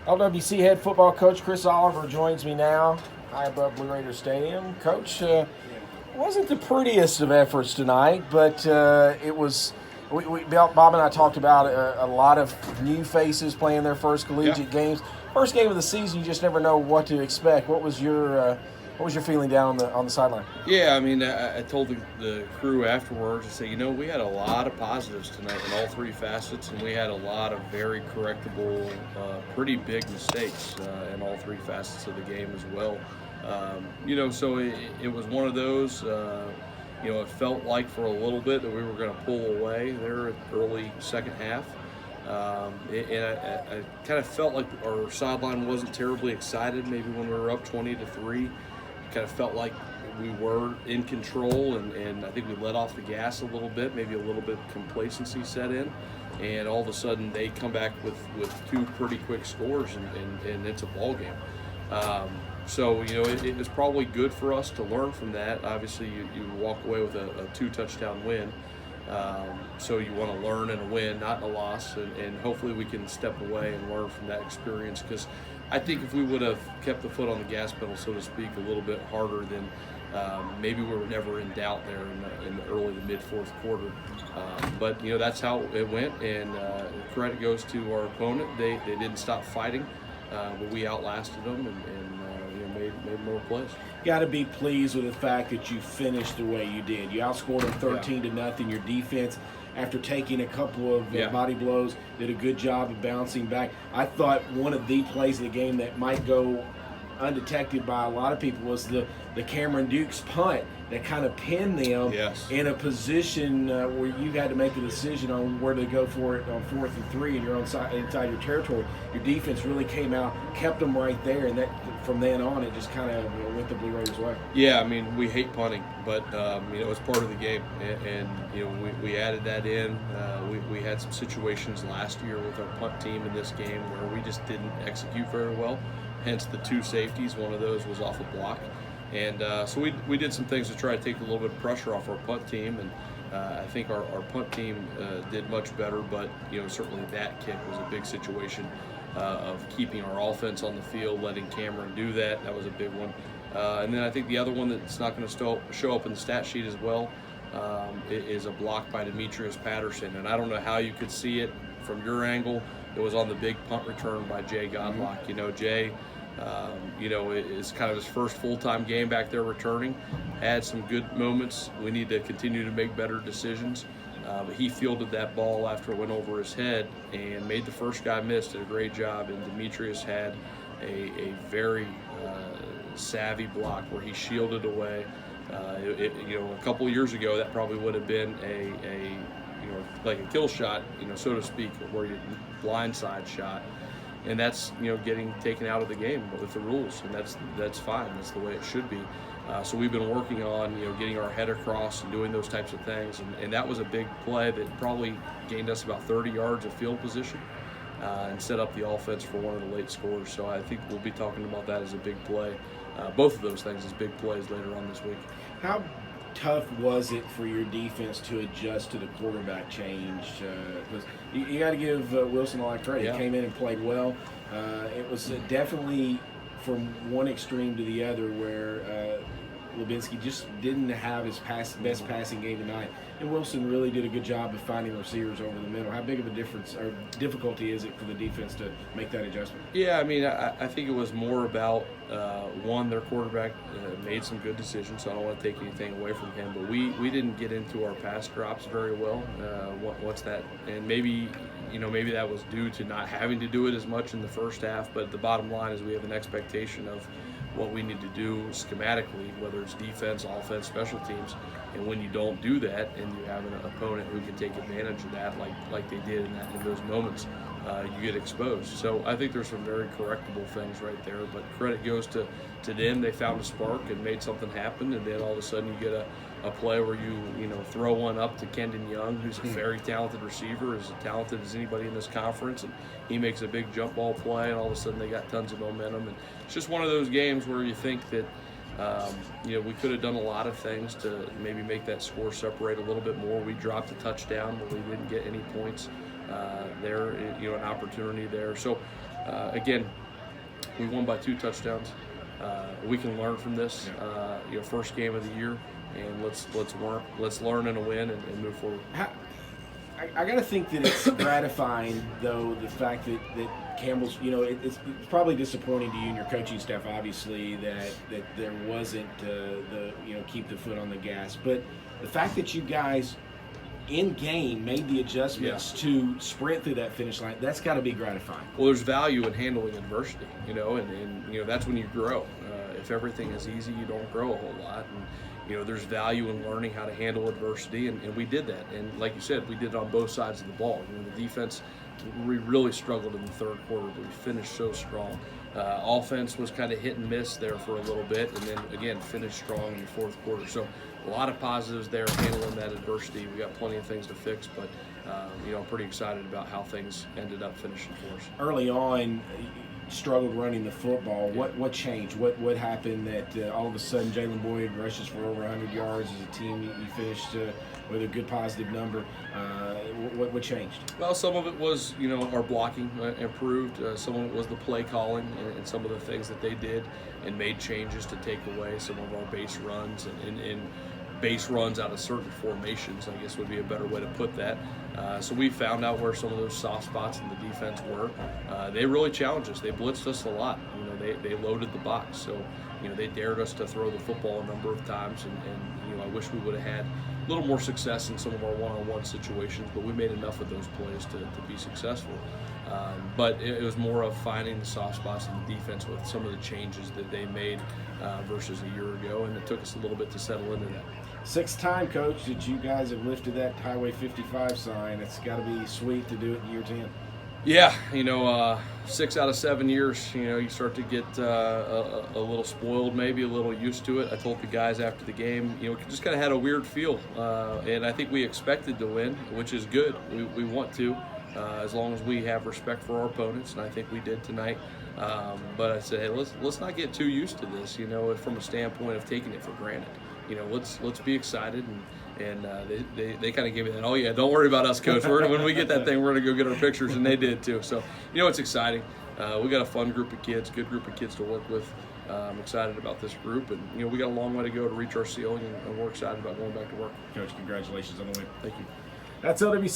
LWC head football coach Chris Oliver joins me now, high above Blue Raider Stadium. Coach, wasn't the prettiest of efforts tonight, but it was. Bob and I talked about a lot of new faces playing their first collegiate games. First game of the season, you just never know what to expect. What was your feeling down on the sideline? Yeah, I mean, I told the crew afterwards, I said, we had a lot of positives tonight in all three facets, and we had a lot of very correctable, pretty big mistakes in all three facets of the game as well. So it was one of those, it felt like for a little bit that we were going to pull away there at early second half. And I kind of felt like our sideline wasn't terribly excited maybe when we were up 20-3. Kind of felt like we were in control, and I think we let off the gas a little bit, maybe a little bit of complacency set in, and all of a sudden they come back with two pretty quick scores, and it's a ball game. So it was probably good for us to learn from that. Obviously you walk away with a 2-touchdown win, so you want to learn in a win, not in a loss, and hopefully we can step away and learn from that experience, because I think if we would have kept the foot on the gas pedal, so to speak, a little bit harder, then maybe we were never in doubt there in the early to mid fourth quarter. But that's how it went, and credit goes to our opponent. They didn't stop fighting, but we outlasted them and made more plays. Got to be pleased with the fact that you finished the way you did. You outscored them 13-0. Your defense, after taking a couple of body blows, did a good job of bouncing back. I thought one of the plays of the game that might go undetected by a lot of people was the Cameron Dukes punt that kind of pinned them in a position where you had to make a decision on where to go for it on 4th and 3, and you're inside your territory. Your defense really came out, kept them right there, and that from then on it just kind of went the Blue Raiders' way. Yeah, I mean, we hate punting, but it's part of the game, and we added that in. We had some situations last year with our punt team in this game where we just didn't execute very well. Hence the two safeties. One of those was off a block. And so we did some things to try to take a little bit of pressure off our punt team, and I think our punt team did much better, but certainly that kick was a big situation of keeping our offense on the field, letting Cameron do that. That was a big one. And then I think the other one that's not going to show up in the stat sheet as well is a block by Demetrius Patterson, and I don't know how you could see it from your angle. It was on the big punt return by Jay Godlock. Jay, it's kind of his first full-time game back there returning. Had some good moments. We need to continue to make better decisions. But he fielded that ball after it went over his head and made the first guy miss. Did a great job. And Demetrius had a very savvy block where he shielded away. A couple of years ago, that probably would have been like a kill shot, so to speak, where you blindside shot. And that's getting taken out of the game with the rules, and that's fine. That's the way it should be. So we've been working on getting our head across and doing those types of things, and that was a big play that probably gained us about 30 yards of field position and set up the offense for one of the late scores. So I think we'll be talking about that as a big play. Both of those things as big plays later on this week. How tough was it for your defense to adjust to the quarterback change? Because you got to give Wilson a lot of credit. Yeah. He came in and played well. It was definitely from one extreme to the other where Lubinsky just didn't have his best passing game tonight. And Wilson really did a good job of finding receivers over the middle. How big of a difference or difficulty is it for the defense to make that adjustment? Yeah, I mean, I think it was more about, one, their quarterback made some good decisions, so I don't want to take anything away from him, but we didn't get into our pass drops very well. What's that? And maybe that was due to not having to do it as much in the first half, but the bottom line is we have an expectation of what we need to do schematically, whether it's defense, offense, special teams, and when you don't do that and you have an opponent who can take advantage of that like they did in those moments, you get exposed. So I think there's some very correctable things right there, but credit goes to them. They found a spark and made something happen, and then all of a sudden you get a play where you throw one up to Kendon Young, who's a very talented receiver, as talented as anybody in this conference, and he makes a big jump ball play, and all of a sudden they got tons of momentum. And it's just one of those games where you think that we could have done a lot of things to maybe make that score separate a little bit more. We dropped a touchdown, but we didn't get any points there, an opportunity there. So again, we won by 2 touchdowns. We can learn from this. First game of the year, and let's learn and win and move forward. I got to think that it's gratifying, though, the fact that Campbell's, it's probably disappointing to you and your coaching staff, obviously, that there wasn't keep the foot on the gas. But the fact that you guys in game made the adjustments to sprint through that finish line, that's got to be gratifying. Well, there's value in handling adversity, and that's when you grow. If everything is easy, you don't grow a whole lot. And there's value in learning how to handle adversity, and we did that. And like you said, we did it on both sides of the ball. The defense, we really struggled in the third quarter, but we finished so strong. Offense was kind of hit and miss there for a little bit, and then again finished strong in the fourth quarter. So a lot of positives there handling that adversity. We got plenty of things to fix, but I'm pretty excited about how things ended up finishing for us. Early on, struggled running the football. What changed? What happened that all of a sudden Jalen Boyd rushes for over 100 yards as a team? You finished with a good positive number. What changed? Well, some of it was our blocking improved. Some of it was the play calling and some of the things that they did and made changes to take away some of our base runs and base runs out of certain formations, I guess would be a better way to put that. So we found out where some of those soft spots in the defense were. They really challenged us. They blitzed us a lot. They loaded the box. So they dared us to throw the football a number of times, and I wish we would have had a little more success in some of our one-on-one situations, but we made enough of those plays to be successful. But it was more of finding the soft spots in the defense with some of the changes that they made versus a year ago, and it took us a little bit to settle into that. 6th time, Coach, that you guys have lifted that Highway 55 sign. It's got to be sweet to do it in year 10. Yeah, 6 out of 7 years, you start to get a little spoiled, maybe a little used to it. I told the guys after the game, we just kind of had a weird feel, and I think we expected to win, which is good. We want to, as long as we have respect for our opponents, and I think we did tonight. But I said, hey, let's not get too used to this, from a standpoint of taking it for granted. Let's be excited, and they kind of gave me that, oh yeah, don't worry about us, Coach. When we get that thing, we're gonna go get our pictures, and they did too. So it's exciting. We got a fun group of kids, good group of kids to work with. I'm excited about this group, and we got a long way to go to reach our ceiling, and we're excited about going back to work. Coach, congratulations on the win. Thank you. That's LWC.